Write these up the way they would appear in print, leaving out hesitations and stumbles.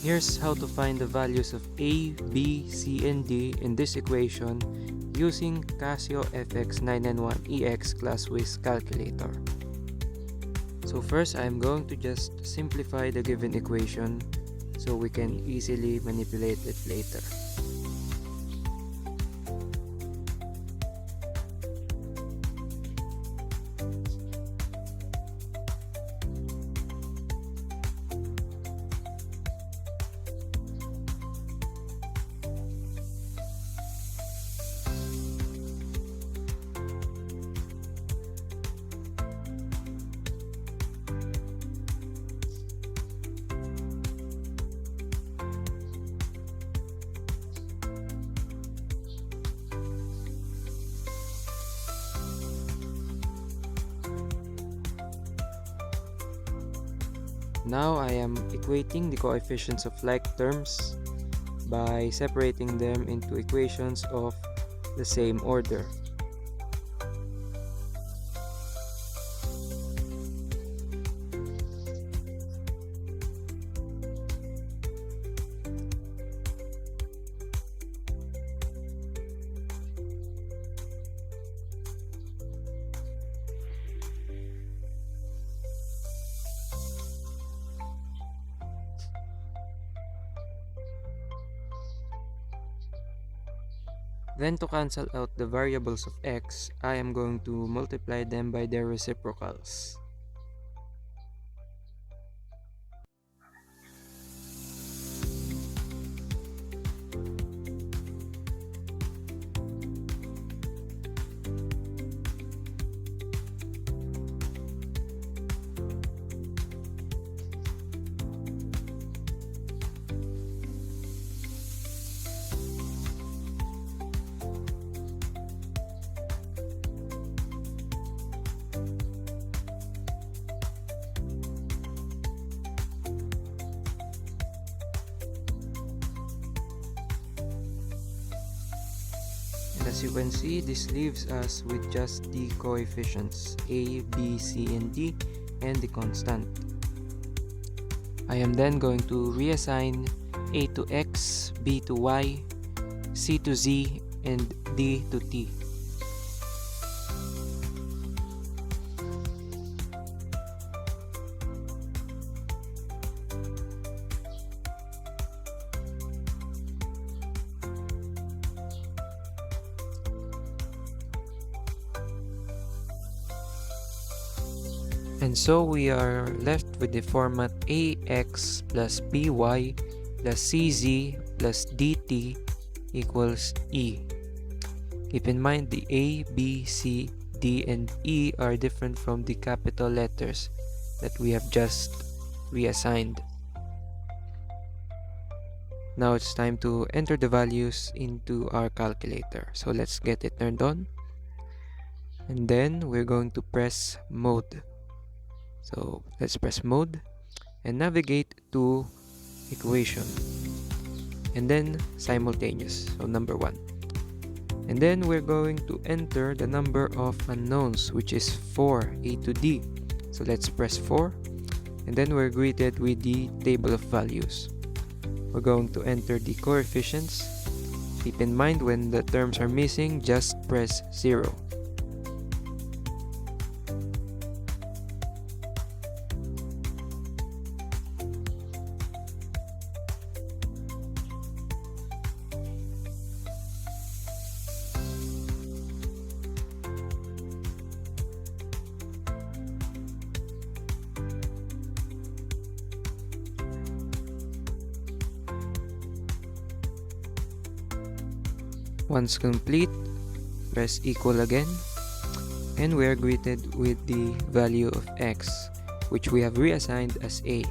Here's how to find the values of A, B, C, and D in this equation using Casio fx-991 EX ClassWiz Calculator. So first, I'm going to just simplify the given equation so we can easily manipulate it later. Now I am equating the coefficients of like terms by separating them into equations of the same order. Then to cancel out the variables of x, I am going to multiply them by their reciprocals. As you can see, this leaves us with just the coefficients A, B, C, and D, and the constant. I am then going to reassign A to X, B to Y, C to Z, and D to T. And so we are left with the format AX plus BY plus CZ plus DT equals E. Keep in mind the A, B, C, D, and E are different from the capital letters that we have just reassigned. Now it's time to enter the values into our calculator. So let's get it turned on. And then we're going to press mode. So let's press mode and navigate to equation and then simultaneous, so number 1. And then we're going to enter the number of unknowns, which is 4, A to D. So let's press 4 and then we're greeted with the table of values. We're going to enter the coefficients. Keep in mind, when the terms are missing, just press 0. Once complete, press equal again, and we are greeted with the value of x, which we have reassigned as A.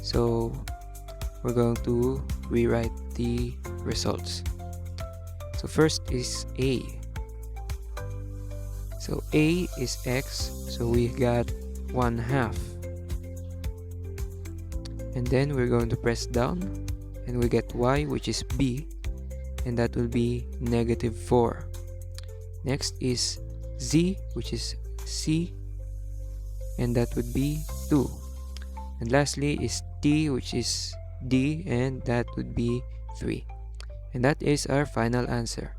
So we're going to rewrite the results. So first is A. So A is x, so we got 1/2. And then we're going to press down and we get y, which is b, and that will be -4. Next is z, which is c, and that would be 2. And lastly is t, which is d, and that would be 3. And that is our final answer.